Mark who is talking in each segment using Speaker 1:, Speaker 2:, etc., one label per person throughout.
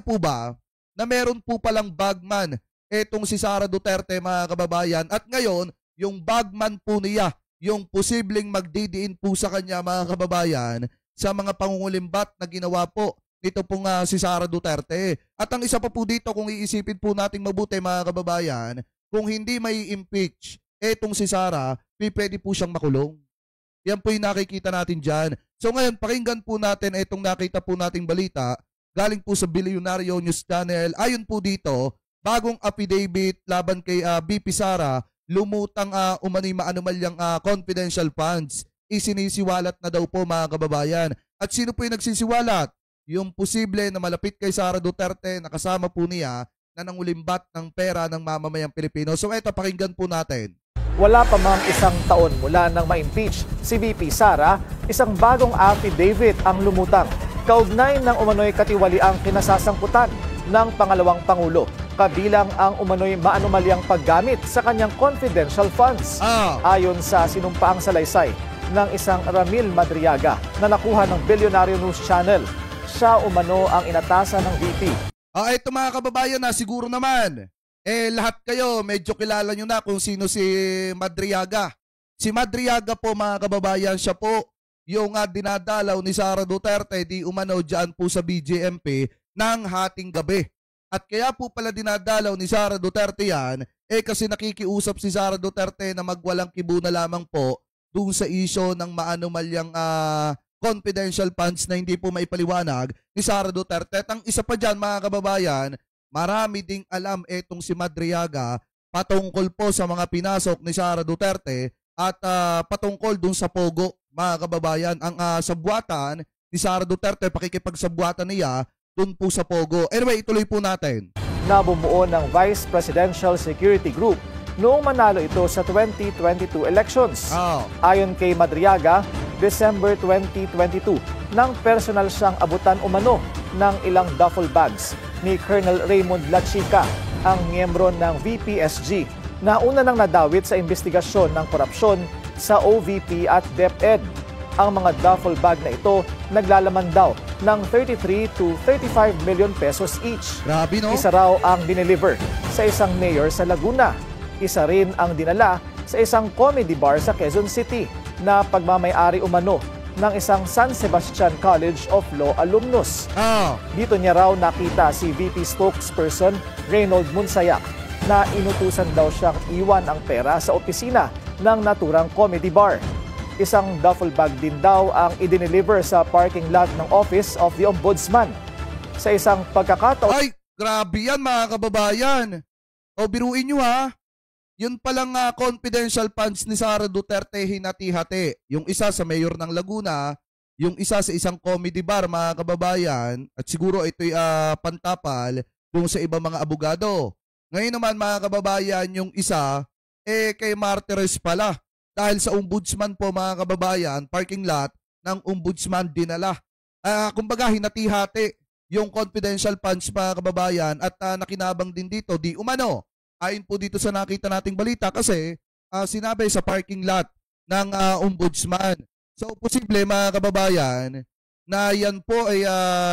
Speaker 1: po ba na meron po palang bagman etong si Sara Duterte, mga kababayan, at ngayon yung bagman po niya yung posibleng magdidiin po sa kanya, mga kababayan, sa mga pangungulimbat na ginawa po nito pong si Sara Duterte. At ang isa pa po dito, kung iisipin po nating mabuti, mga kababayan, kung hindi may impeach etong si Sara, pwede po siyang makulong. Yan po yung nakikita natin dyan. So ngayon, pakinggan po natin itong nakita po nating balita galing po sa Bilyonaryo News Channel. Ayon po dito, bagong affidavit laban kay BP Sara, lumutang umano'y maanumalyang confidential funds. Isinisiwalat na daw po, mga kababayan. At sino po yung nagsisiwalat? Yung posible na malapit kay Sara Duterte na kasama po niya na nangulimbat ng pera ng mamamayang Pilipino. So eto, pakinggan po natin.
Speaker 2: Wala pa mang isang taon mula nang ma-impeach si VP Sara, isang bagong affidavit ang lumutang. Kaugnay ng umano'y katiwaliang kinasasangkutan ng pangalawang Pangulo, kabilang ang umano'y maanumalyang paggamit sa kanyang confidential funds. Ayon sa sinumpaang salaysay ng isang Ramil Madriaga na nakuha ng Bilyonaryo News Channel, siya umano ang inatasan ng VP.
Speaker 1: Ito, mga kababayan, na siguro naman, lahat kayo medyo kilala nyo na kung sino si Madriaga. Si Madriaga po, mga kababayan, siya po yung dinadalaw ni Sara Duterte di umano dyan po sa BJMP ng hating gabi. At kaya po pala dinadalaw ni Sara Duterte yan, kasi nakikiusap si Sara Duterte na magwalang kibo na lamang po doon sa isyo ng maanumalyang confidential funds na hindi po maipaliwanag ni Sara Duterte. At ang isa pa dyan, mga kababayan, marami ding alam etong si Madriaga patungkol po sa mga pinasok ni Sara Duterte at patungkol dun sa Pogo, mga kababayan. Ang sabwatan ni Sara Duterte, pakikipagsabwatan niya dun po sa Pogo. Anyway, ituloy po natin.
Speaker 2: Nabumuo ng Vice Presidential Security Group noong manalo ito sa 2022 elections. Ayon kay Madriaga, December 2022, nang personal siyang abutan umano ng ilang duffel bags ni Colonel Raymond Lachica, ang miyembro ng VPSG, na una nang nadawit sa investigasyon ng korupsyon sa OVP at DepEd. Ang mga duffel bag na ito naglalaman daw ng 33 to 35 million pesos each.
Speaker 1: Grabe, no?
Speaker 2: Isa raw ang dineliver sa isang mayor sa Laguna. Isa rin ang dinala sa isang comedy bar sa Quezon City na pagmamay-ari umano ng isang San Sebastian College of Law alumnus. Dito niya raw nakita si VP spokesperson Reynold Munsayak na inutusan daw siyang iwan ang pera sa opisina ng naturang comedy bar. Isang duffel bag din daw ang idineliver sa parking lot ng Office of the Ombudsman. Sa isang pagkakataon...
Speaker 1: Ay, grabe yan, mga kababayan. O, biruin nyo ha. Yun palang confidential funds ni Sara Duterte hinati-hati. Yung isa sa mayor ng Laguna, yung isa sa isang comedy bar, mga kababayan, at siguro ito'y pantapal doon sa ibang mga abogado. Ngayon naman, mga kababayan, yung isa, kay Martires pala. Dahil sa ombudsman po, mga kababayan, parking lot ng ombudsman dinala. Kumbaga, hinati-hati yung confidential funds, mga kababayan, at nakinabang din dito, di umano. Ayon po dito sa nakita nating balita kasi sinabi sa parking lot ng ombudsman. So, posible, mga kababayan, na yan po ay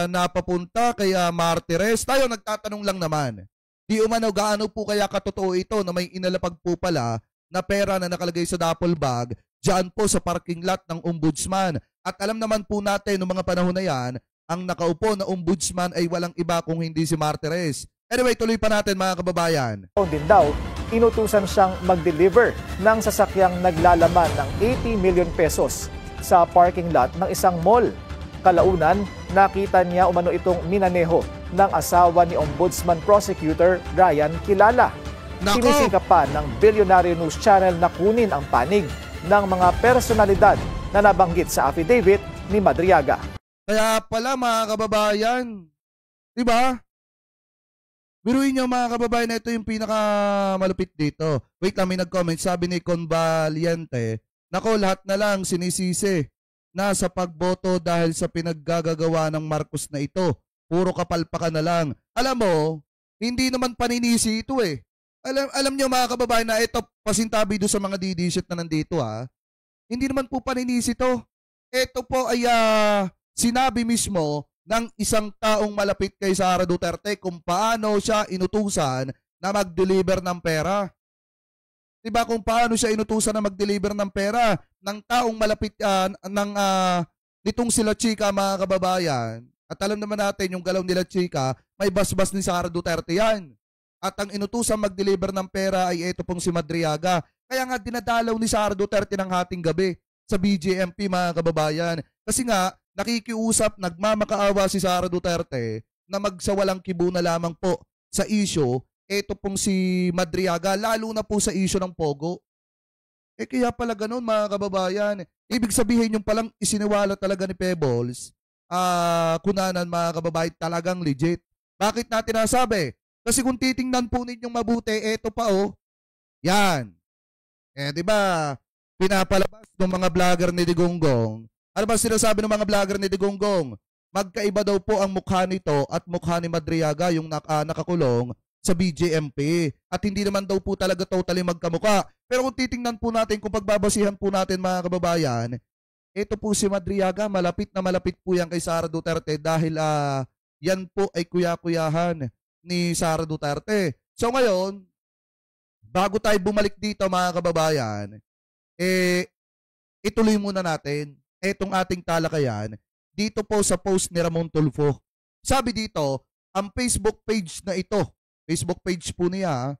Speaker 1: napapunta kay Martires. Tayo nagtatanong lang naman, di umano gaano po kaya katotoo ito na may inalapag po pala na pera na nakalagay sa duffel bag dyan po sa parking lot ng ombudsman. At alam naman po natin noong mga panahon na yan, ang nakaupo na ombudsman ay walang iba kung hindi si Martires. Anyway, tuloy pa natin, mga kababayan.
Speaker 2: Din daw, inutusan siyang mag-deliver ng sasakyang naglalaman ng 80 million pesos sa parking lot ng isang mall. Kalaunan, nakita niya umano itong minaneho ng asawa ni Ombudsman Prosecutor Ryan Kilala. Sinisingkap pa ng Bilyonaryo News Channel na kunin ang panig ng mga personalidad na nabanggit sa affidavit ni Madriaga.
Speaker 1: Kaya pala, mga kababayan, diba? Biruin nyo, mga kababayan, na ito yung pinakamalupit dito. Wait lang, may nag-comment. Sabi ni Convaliente, nako, lahat na lang sinisisi na sa pagboto dahil sa pinaggagawa ng Marcos na ito. Puro kapalpakan na lang. Alam mo, hindi naman paninisi ito eh. Alam nyo, mga kababayan, na ito, pasintabi doon sa mga didisit na nandito ha. Hindi naman po paninisi ito. Ito po ay sinabi mismo ng isang taong malapit kay Sara Duterte kung paano siya inutusan na mag-deliver ng pera. Diba kung paano siya inutusan na mag-deliver ng pera ng taong malapit nitong sila Chika, mga kababayan. At alam naman natin yung galaw nila Chika, may basbas ni Sara Duterte yan. At ang inutusan mag-deliver ng pera ay ito pong si Madriaga. Kaya nga dinadalaw ni Sara Duterte ng hating gabi sa BJMP, mga kababayan. Kasi nga nakikiusap, nagmamakaawa si Sara Duterte na magsawalang kibo na lamang po sa issue ito pong si Madriaga, lalo na po sa issue ng Pogo. Kaya pala ganun, mga kababayan. Ibig sabihin yung palang isiniwala talaga ni Pebbles, kunanan, mga kababayan, talagang legit. Bakit natin nasabi? Kasi kung titingnan po ninyong mabuti, eto pa yan. Diba, pinapalabas ng mga vlogger ni Digonggong. Ano ba sinasabi ng mga vlogger ni Digonggong? Magkaiba daw po ang mukha nito at mukha ni Madriaga, yung nakakulong sa BJMP. At hindi naman daw po talaga totally magkamuka. Pero kung titingnan po natin, kung pagbabasihan po natin, mga kababayan, ito po si Madriaga, malapit na malapit po yan kay Sara Duterte dahil yan po ay kuya-kuyahan ni Sara Duterte. So ngayon, bago tayo bumalik dito, mga kababayan, ituloy muna natin itong ating talakayan dito po sa post ni Ramon Tulfo. Sabi dito, ang Facebook page na ito, Facebook page po niya,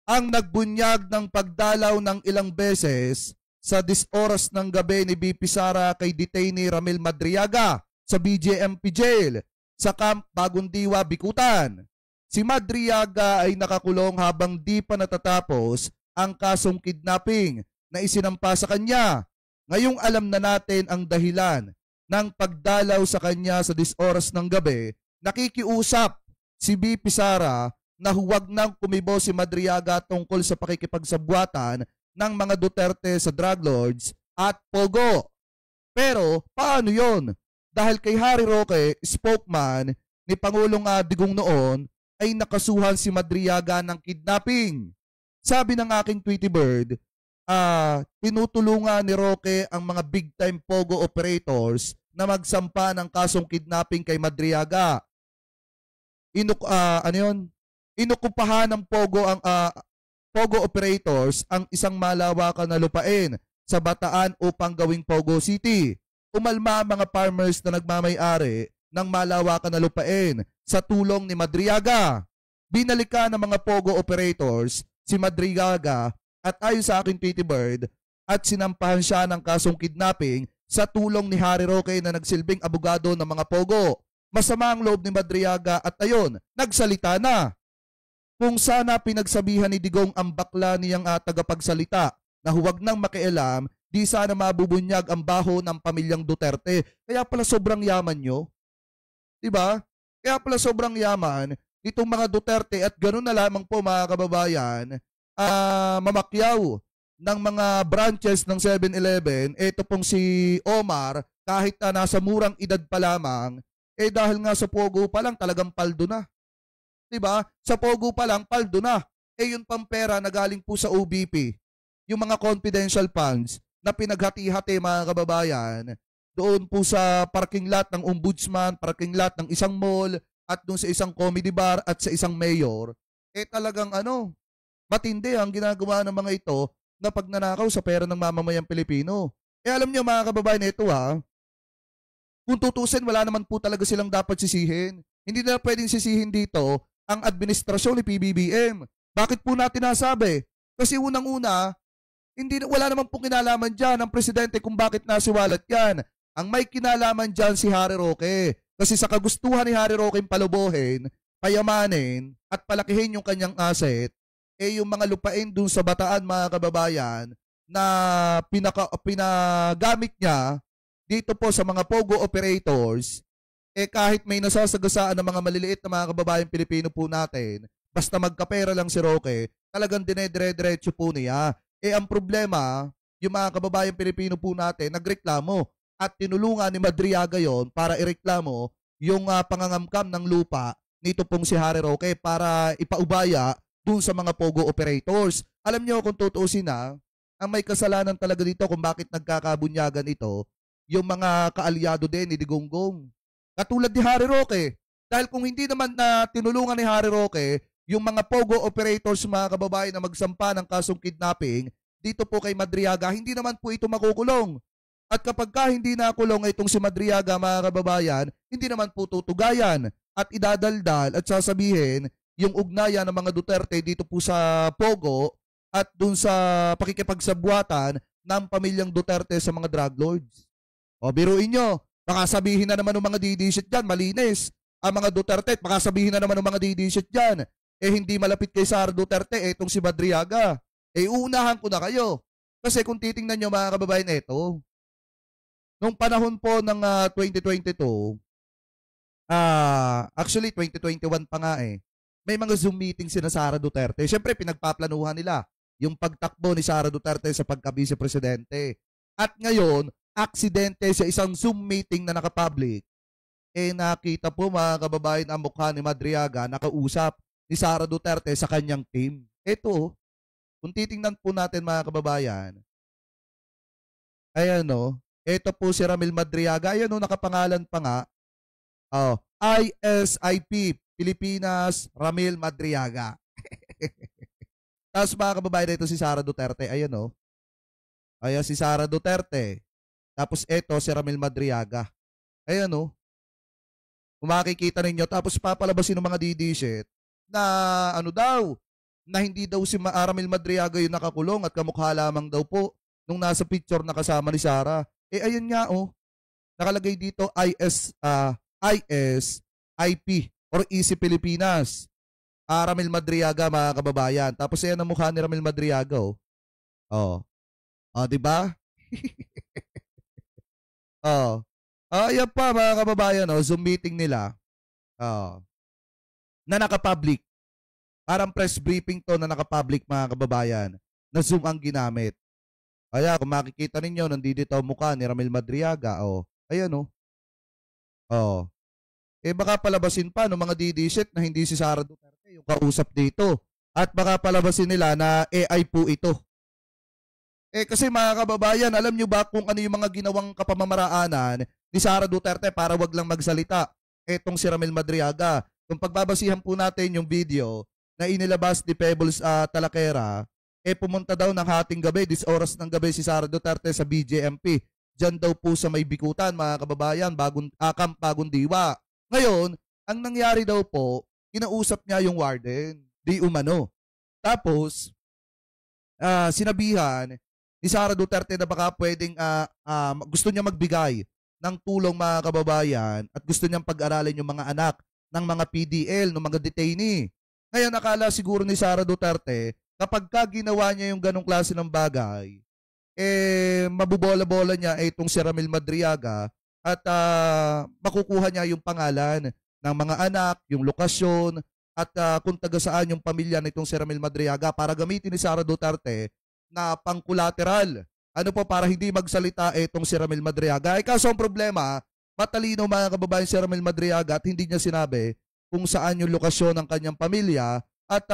Speaker 1: ang nagbunyag ng pagdalaw ng ilang beses sa 10 oras ng gabi ni BP Sara kay detainee Ramil Madriaga sa BJMP Jail sa Camp Bagong Diwa, Bikutan. Si Madriaga ay nakakulong habang di pa natatapos ang kasong kidnapping na isinampa sa kanya. Ngayong alam na natin ang dahilan ng pagdalaw sa kanya sa 10 oras ng gabi, nakikiusap si BP Sara na huwag nang kumibo si Madriaga tungkol sa pakikipagsabwatan ng mga Duterte sa drug lords at Pogo. Pero paano yon? Dahil kay Harry Roque, spokesman ni Pangulong Digong noon, ay nakasuhan si Madriaga ng kidnapping. Sabi ng aking Tweety Bird, tinutulungan ni Roque ang mga big time Pogo operators na magsampa ng kasong kidnapping kay Madriaga. Inukupahan ng Pogo ang Pogo operators ang isang malawakan na lupain sa Bataan upang gawing Pogo City. Umalma ang mga farmers na nagmamay-ari ng malawakan na lupain sa tulong ni Madriaga. Binalikan ng mga Pogo operators si Madriaga at ayon sa aking Tweety Bird at sinampahan siya ng kasong kidnapping sa tulong ni Harry Roque na nagsilbing abogado ng mga Pogo. Masama ang loob ni Madriaga at ayon, nagsalita na. Kung sana pinagsabihan ni Digong ang bakla niyang tagapagsalita na huwag nang makialam, di sana mabubunyag ang baho ng pamilyang Duterte. Kaya pala sobrang yaman nyo. Diba? Kaya pala sobrang yaman itong mga Duterte at ganoon na lamang po, mga kababayan, mamakyaw ng mga branches ng 7-Eleven. Ito pong si Omar, kahit nasa murang edad pa lamang, dahil nga sa Pogo pa lang talagang paldo na. Diba? Sa Pogo pa lang, paldo na. Yun pang pera na galing po sa OBP. Yung mga confidential funds na pinaghati-hati, mga kababayan, doon po sa parking lot ng ombudsman, parking lot ng isang mall, at doon sa isang comedy bar at sa isang mayor, talagang matindi ang ginagawa ng mga ito na pagnanakaw sa pera ng mamamayang Pilipino. Alam niyo, mga kababayan, ito kung tutusin, wala naman po talaga silang dapat sisihin. Hindi na pwedeng sisihin dito ang administrasyon ni PBBM. Bakit po natin nasabi? Kasi unang-una, wala naman pong kinalaman dyan ang presidente kung bakit nasiwalat yan. Ang may kinalaman dyan si Harry Roque. Kasi sa kagustuhan ni Harry Roque palubuhin, payamanin, at palakihin yung kanyang asset, yung mga lupain dun sa Bataan, mga kababayan, na pinagamit niya dito po sa mga Pogo operators, kahit may nasasagasaan ng mga maliliit na mga kababayang Pilipino po natin, basta magkapera lang si Roque, talagang dinedire-diretso po niya. Ang problema, yung mga kababayang Pilipino po natin, nagreklamo at tinulungan ni Madriaga yon para ireklamo yung pangangamkam ng lupa nito pong si Harry Roque para ipaubaya dun sa mga Pogo operators. Alam nyo, kung tutuusin ang may kasalanan talaga dito kung bakit nagkakabunyagan ito, yung mga kaalyado din ni Digonggong. Katulad ni Harry Roque. Dahil kung hindi naman na tinulungan ni Harry Roque, yung mga pogo operators mga kababayan na magsampa ng kasong kidnapping, dito po kay Madriaga, hindi naman po ito makukulong. At kapag hindi nakulong itong si Madriaga mga kababayan, hindi naman po tutugayan at idadaldal at sasabihin yung ugnayan ng mga Duterte dito po sa pogo at dun sa pakikipagsabwatan ng pamilyang Duterte sa mga drug lords. O biruin nyo, baka sabihin na naman ng mga didisit dyan, malinis. Ang mga Duterte, baka sabihin na naman ng mga didisit dyan, hindi malapit kay Sara Duterte, itong si Madriaga. Uunahan ko na kayo. Kasi kung titingnan nyo mga kababayan, ito, nung panahon po ng 2022, actually 2021 pa nga may mga Zoom meeting sina Sara Duterte. Siyempre, pinagpaplanuhan nila yung pagtakbo ni Sara Duterte sa pagka-vice-presidente. At ngayon, aksidente sa isang Zoom meeting na nakapublic, nakita po mga kababayan ang mukha ni Madriaga nakausap ni Sara Duterte sa kanyang team. Ito, kung titingnan po natin mga kababayan, ayan ito po si Ramil Madriaga. Ayan nakapangalan pa nga. ISIP, Pilipinas, Ramil Madriaga. Tapos mga kababayan, ito si Sara Duterte. Ayan ayan si Sara Duterte. Tapos ito si Ramil Madriaga. Ayan kung makikita ninyo. Tapos papalabasin ng mga didisit na na hindi daw si Ramil Madriaga yung nakakulong at kamukha lamang daw po nung nasa picture na kasama ni Sara. Ayun nga nakalagay dito ISIP or Easy Pilipinas. Ramil Madriaga mga kababayan. Tapos ayan ang mukha ni Ramil Madriaga di ba? Ayan pa mga kababayan Zoom meeting nila. Na naka-public. Parang press briefing to na naka-public mga kababayan. Na Zoom ang ginamit. Kaya kung makikita ninyo, nandito ang mukha ni Ramil Madriaga. Ayan baka palabasin pa ng mga didisit na hindi si Sara Duterte yung kausap dito. At baka palabasin nila na AI po ito. Kasi mga kababayan, alam nyo ba kung ano yung mga ginawang kapamamaraanan ni Sara Duterte para wag lang magsalita? Etong si Ramil Madriaga. Kung pagbabasihan po natin yung video na inilabas ni Pebbles Talaquera, pumunta daw ng hating gabi, 10 oras ng gabi si Sara Duterte sa BJMP. Diyan daw po sa may Bikutan, mga kababayan, Camp Bagong Diwa. Ngayon, ang nangyari daw po, kinausap niya yung warden, di umano. Tapos, sinabihan ni Sara Duterte na baka pwedeng gusto niya magbigay ng tulong mga kababayan at gusto niyang pag-aralin yung mga anak ng mga PDL, ng mga detainee. Ngayon, nakala siguro ni Sara Duterte, kapag ginawa niya yung ganong klase ng bagay, mabubola-bola niya itong si Ramil Madriaga at makukuha niya yung pangalan ng mga anak, yung lokasyon, at kung taga saan yung pamilya nitong si Ramil Madriaga para gamitin ni Sara Duterte na pang-collateral. Para hindi magsalita itong si Ramil Madriaga. Kaso ang problema, matalino mga kababayan si Ramil Madriaga at hindi niya sinabi kung saan yung lokasyon ng kanyang pamilya at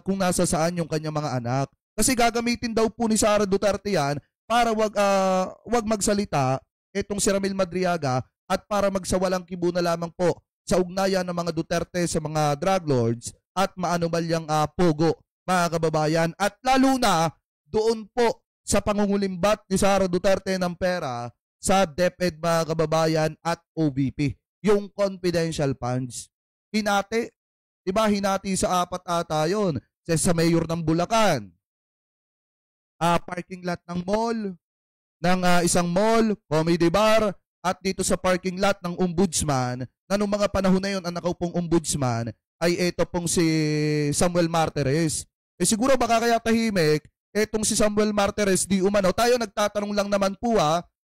Speaker 1: kung nasa saan yung kanyang mga anak. Kasi gagamitin daw po ni Sara Duterte yan para wag magsalita itong si Ramil Madriaga at para magsawalang kibo na lamang po sa ugnayan ng mga Duterte sa mga drug lords at maanumalyang pogo mga kababayan. At lalo na doon po sa pangungulimbat ni Sara Duterte ng pera sa DepEd mga kababayan at OBP. Yung confidential funds. Hinati. Diba hinati sa 4 ata yun. Sa mayor ng Bulacan. Parking lot ng mall. Ng isang mall, comedy bar, at dito sa parking lot ng ombudsman, na nung mga panahon na yun, ang nakaupong ombudsman, ay ito pong si Samuel Martires. Siguro baka kaya tahimik, etong si Samuel Martires di umano. Tayo nagtatanong lang naman po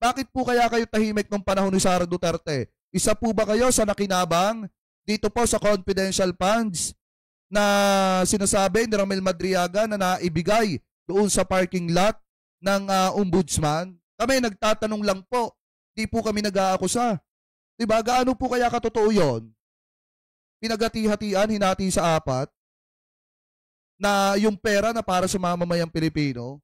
Speaker 1: bakit po kaya kayo tahimik nung panahon ni Sara Duterte? Isa po ba kayo sa nakinabang dito po sa confidential funds na sinasabi ni Ramil Madriaga na naibigay doon sa parking lot ng ombudsman? Kami nagtatanong lang po. Di po kami nag-aakusa. Diba? Gaano po kaya katotoo yun? Pinagati-hatian, hinati sa 4 na yung pera na para sa mamamayang Pilipino.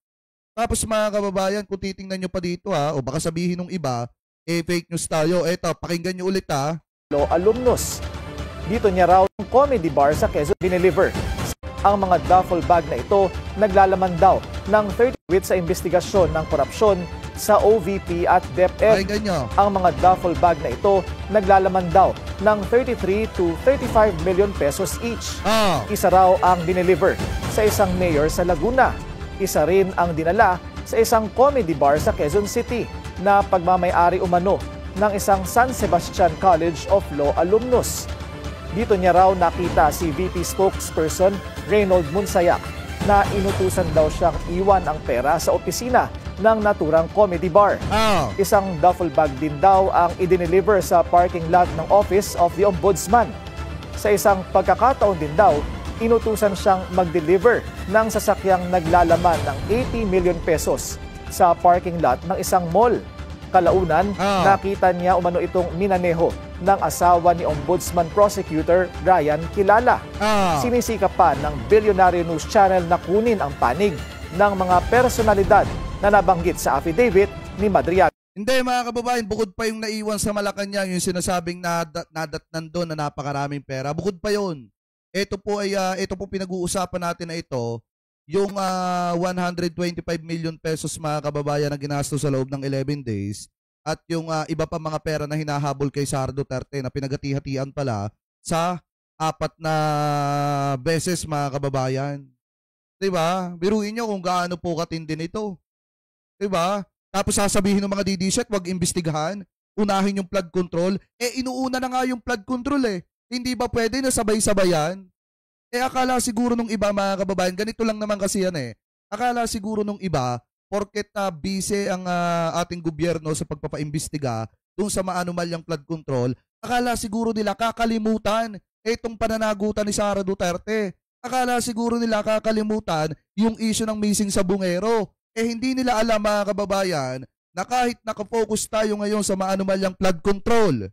Speaker 1: Tapos mga kababayan, kung titingnan nyo pa dito o baka sabihin ng iba, fake news tayo. Eto, pakinggan nyo ulit
Speaker 2: Law alumnus. Dito niya raw ang comedy bar sa Quezon dineliver. Ang mga duffel bag na ito naglalaman daw ng 30 with sa investigasyon ng korupsyon sa OVP at DepEd. Ang mga duffel bag na ito naglalaman daw ng 33 to 35 million pesos each. Isa raw ang dineliver sa isang mayor sa Laguna. Isa rin ang dinala sa isang comedy bar sa Quezon City na pagmamay-ari umano ng isang San Sebastian College of Law alumnus. Dito niya raw nakita si VP spokesperson Reynold Munsayak na inutusan daw siyang iwan ang pera sa opisina ng naturang comedy bar. Isang duffel bag din daw ang idineliver sa parking lot ng Office of the Ombudsman. Sa isang pagkakataon din daw, inutusan siyang mag-deliver ng sasakyang naglalaman ng 80 million pesos sa parking lot ng isang mall. Kalaunan, nakita niya umano itong minaneho ng asawa ni Ombudsman Prosecutor Ryan Kilala. Sinisikap pa ng Billionaire News Channel na kunin ang panig ng mga personalidad na nabanggit sa affidavit ni Madriaga.
Speaker 1: Hindi mga kababayan, bukod pa yung naiwan sa Malacanang, yung sinasabing nadatnan doon na napakaraming pera, bukod pa yun. Ito po pinag-uusapan natin na ito, yung 125 million pesos mga kababayan na ginastos sa loob ng 11 days at yung iba pa mga pera na hinahabol kay Sara Duterte na pinagati-hatian pala sa 4 na beses mga kababayan. Diba? Biruin nyo kung gaano po katindi nito. Diba? Tapos sasabihin ng mga DDSEC, wag imbestigahan, unahin yung flood control. Inuuna na nga yung flood control Hindi ba pwede na sabay-sabayan? Akala siguro nung iba mga kababayan, ganito lang naman kasi yan Akala siguro nung iba, porket busy ang ating gobyerno sa pagpapaimbestiga dun sa maanumalyang flood control, akala siguro nila kakalimutan itong pananagutan ni Sara Duterte. Akala siguro nila kakalimutan yung issue ng missing sa Bungero. Hindi nila alam mga kababayan na kahit nakafocus tayo ngayon sa maanumalyang flood control,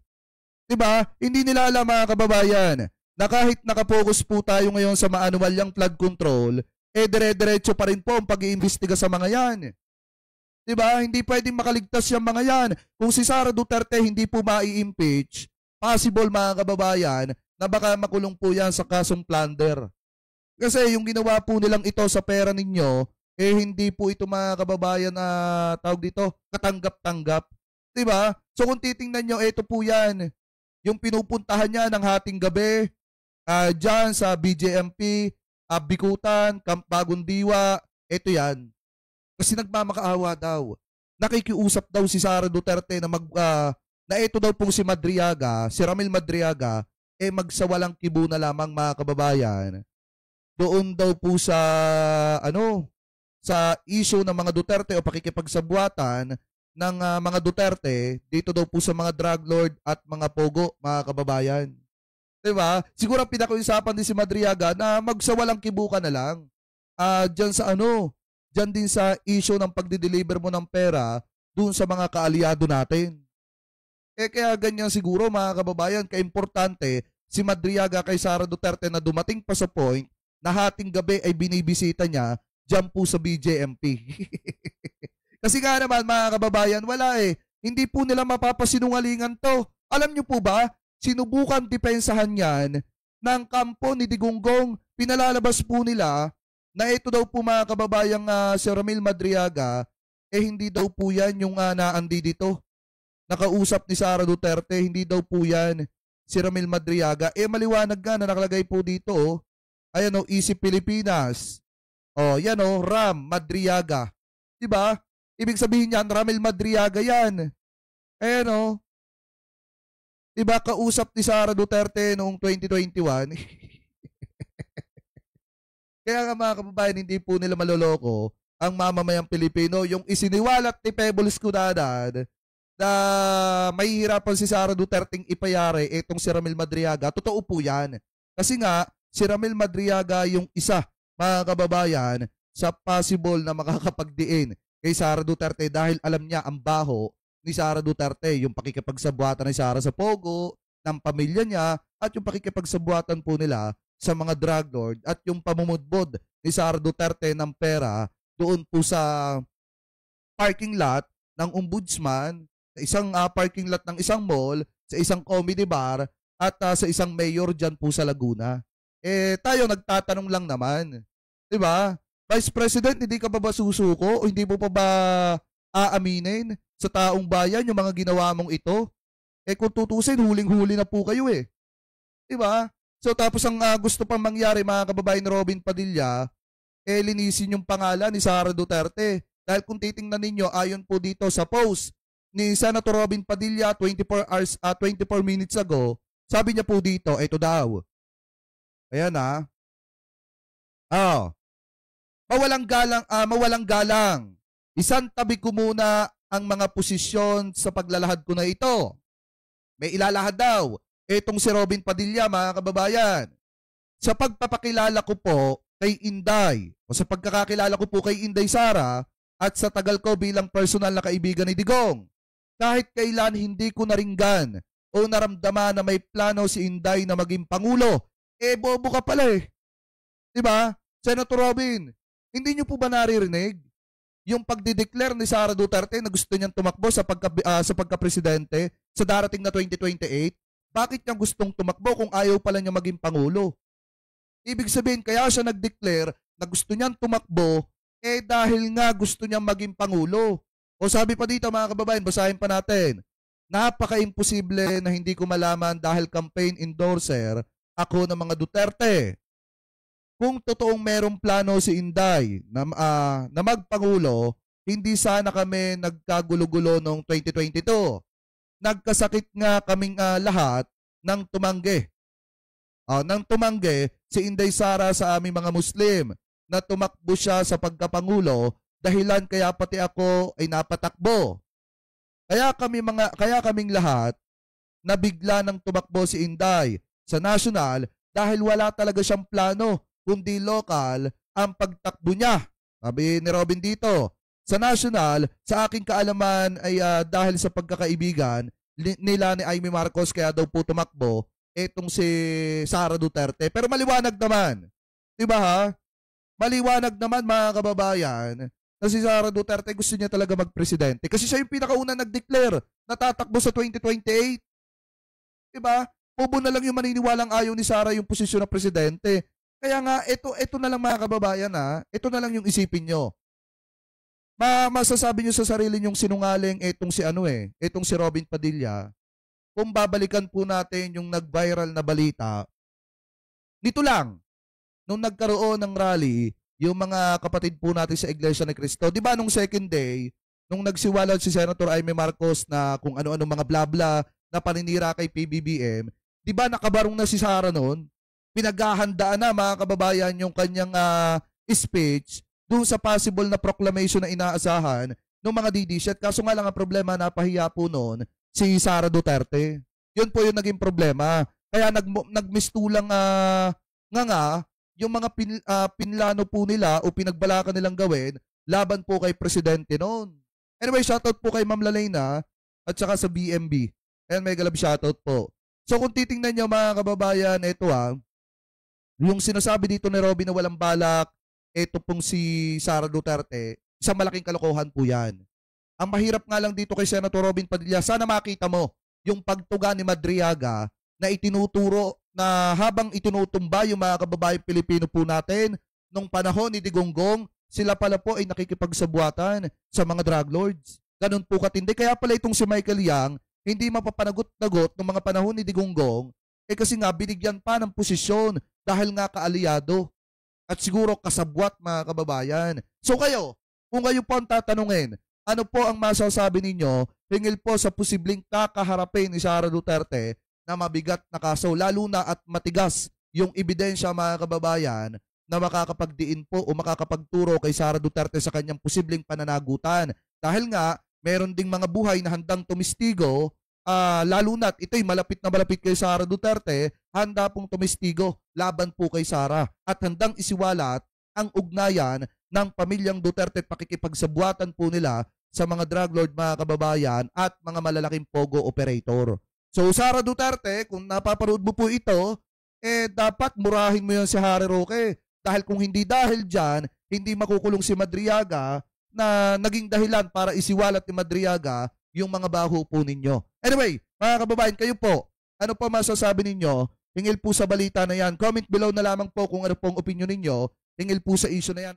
Speaker 1: diba? Hindi nila alam mga kababayan na kahit nakapokus po tayo ngayon sa maanumalyang flood control, dire-diretso pa rin po ang pag-iimbestiga sa mga yan. Diba? Hindi pwedeng makaligtas yung mga yan. Kung si Sara Duterte hindi po mai-impeach, possible mga kababayan na baka makulong po yan sa kasong plunder. Kasi yung ginawa po nilang ito sa pera ninyo, hindi po ito mga kababayan na tawag dito, katanggap-tanggap. Diba? So kung titingnan nyo, ito po yan. Yung pinupuntahan niya ng hating gabi, dyan sa BJMP, Bikutan, Camp Bagong Diwa, ito yan. Kasi nagmamakaawa daw. Nakikiusap daw si Sara Duterte na na ito daw pong si Madriaga, si Ramil Madriaga, magsawalang kibo na lamang mga kababayan. Doon daw po sa sa issue ng mga Duterte o pakikipagsabuatan ng mga Duterte dito daw po sa mga drug lord at mga pogo mga kababayan. Diba? Siguro pinag-uusapan din si Madriaga na magsawalang kibuka na lang. Diyan din sa issue ng pagdi-deliver mo ng pera doon sa mga kaalyado natin. Kaya ganyan siguro mga kababayan, kaimportante si Madriaga kay Sara Duterte na dumating pa sa point na hating gabi ay binibisita niya diyan po sa BJMP. Kasi nga naman mga kababayan, wala Hindi po nila mapapasinungalingan to. Alam niyo po ba, sinubukan depensahan yan ng kampo ni Digunggong. Pinalalabas po nila na ito daw po mga kababayang si Ramil Madriaga, hindi daw po yan yung naandi dito. Nakausap ni Sara Duterte, hindi daw po yan si Ramil Madriaga. Maliwanag nga na nakalagay po dito. Ayan Easy Pilipinas. Yan Ram Madriaga. Diba? Ibig sabihin niyan, Ramil Madriaga yan. Ayan diba kausap ni Sara Duterte noong 2021? Kaya nga mga kababayan, hindi po nila maloloko ang mamamayang Pilipino. Yung isiniwalat ni Pebbles Cunadad na mahihirapan si Sara Duterte ipayari itong si Ramil Madriaga. Totoo po yan. Kasi nga, si Ramil Madriaga yung isa, mga kababayan, sa possible na makakapagdiin kay Sara Duterte dahil alam niya ang baho ni Sara Duterte, yung pakikipagsabuatan ni Sara sa pogo, ng pamilya niya, at yung pakikipagsabuatan po nila sa mga drug lord at yung pamumudbod ni Sara Duterte ng pera doon po sa parking lot ng ombudsman, isang parking lot ng isang mall sa isang comedy bar at sa isang mayor dyan po sa Laguna. Tayo nagtatanong lang naman. Diba? Vice President, hindi ka ba susuko o hindi mo pa ba aaminin sa taong bayan yung mga ginawa mong ito? Kung tutusin, huling-huli na po kayo Diba? So tapos ang gusto pang mangyari mga kababayan ni Robin Padilla, linisin yung pangalan ni Sara Duterte. Dahil kung titingnan ninyo, ayon po dito sa post ni Senator Robin Padilla 24 minutes ago, sabi niya po dito, ito daw. Ayan mawalang galang. Isang tabi ko muna ang mga posisyon sa paglalahad ko na ito. May ilalahad daw. Etong si Robin Padilla, mga kababayan. Sa pagpapakilala ko po kay Inday, o sa pagkakakilala ko po kay Inday Sara, at sa tagal ko bilang personal na kaibigan ni Digong, kahit kailan hindi ko naringgan o naramdaman na may plano si Inday na maging Pangulo. Bobo ka pala Diba? Senator Robin, hindi nyo po ba naririnig yung pagdideclare ni Sara Duterte na gusto niyang tumakbo sa pagka-presidente sa darating na 2028? Bakit niya gustong tumakbo kung ayaw pala niya maging Pangulo? Ibig sabihin, kaya siya nag-declare na gusto niyang tumakbo dahil nga gusto niyang maging Pangulo. O sabi pa dito mga kababayan, basahin pa natin. Napaka-imposible na hindi ko malaman dahil campaign endorser ako ng mga Duterte. Kung totoong merong plano si Inday na magpangulo, hindi sana kami nagkagulo-gulo noong 2022. Nagkasakit nga kaming lahat ng tumanggi. Nang tumanggi si Inday Sara sa aming mga Muslim na tumakbo siya sa pagkapangulo, dahilan kaya pati ako ay napatakbo. Kaya kaming lahat nabigla nang tumakbo si Inday sa national dahil wala talaga siyang plano kundi lokal ang pagtakbo niya. Sabi ni Robin dito, sa national, sa aking kaalaman ay dahil sa pagkakaibigan nila ni Amy Marcos kaya daw po tumakbo etong si Sara Duterte. Pero maliwanag naman. Diba ha? Maliwanag naman mga kababayan na si Sara Duterte gusto niya talaga magpresidente kasi siya yung pinakauna nag-declare na tatakbo sa 2028. Diba? Pubo na lang yung maniniwalang ayaw ni Sara yung posisyon ng presidente. Kaya nga, ito na lang mga kababayan ito na lang yung isipin nyo. Masasabi nyo sa sarili nyong sinungaling etong si Robin Padilla. Kung babalikan po natin yung nag-viral na balita, nito lang, nung nagkaroon ng rally, yung mga kapatid po natin sa Iglesia ni Cristo, di ba nung second day, nung nagsiwalat si Senator Amy Marcos na kung ano-ano mga blabla na paninira kay PBBM, di ba nakabarong na si Sara noon? Pinaghahandaan na mga kababayan yung kanyang speech doon sa possible na proclamation na inaasahan ng mga DDS. Kaso nga lang ang problema, napahiya po noon si Sara Duterte. Yun po yung naging problema. Kaya nagmistulang yung mga pinlano po nila o pinagbalakan nilang gawin laban po kay Presidente noon. Anyway, shoutout po kay Ma'am Lalayna at saka sa BMB. Ayan, mega love shoutout po. So kung titingnan nyo mga kababayan, ito yung sinasabi dito ni Robin na walang balak, ito pong si Sara Duterte, isang malaking kalokohan po yan. Ang mahirap nga lang dito kay Senator Robin Padilla, sana makita mo yung pagtuga ni Madriaga na itinuturo na habang itinutumba yung mga kababayang Pilipino po natin nung panahon ni Digonggong, sila pala po ay nakikipagsabuatan sa mga drug lords. Ganun po katindi. Kaya pala itong si Michael Yang, hindi mapapanagot-nagot ng mga panahon ni Digonggong, kasi nga binigyan pa ng posisyon dahil nga kaalyado at siguro kasabwat mga kababayan. So kayo, kung kayo po ang tatanungin, ano po ang masasabi ninyo hingil po sa posibleng kakaharapin ni Sara Duterte na mabigat na kaso, lalo na at matigas yung ebidensya mga kababayan na makakapagdiin po o makakapagturo kay Sara Duterte sa kanyang posibleng pananagutan. Dahil nga, meron ding mga buhay na handang tumistigo, lalo na't ito'y malapit na malapit kay Sara Duterte, handa pong tumistigo laban po kay Sara at handang isiwalat ang ugnayan ng pamilyang Duterte at pakikipagsabuatan po nila sa mga drug lord mga kababayan at mga malalaking pogo operator. So Sara Duterte, kung napapanood mo po ito, dapat murahin mo yan si Harry Roque. Dahil kung hindi dahil dyan, hindi makukulong si Madriaga na naging dahilan para isiwalat ni Madriaga yung mga baho po ninyo. Anyway, mga kababayan, kayo po, ano pa masasabi ninyo? Tingil po sa balita na yan. Comment below na lamang po kung ano pong opinion ninyo. Tingil po sa issue na yan.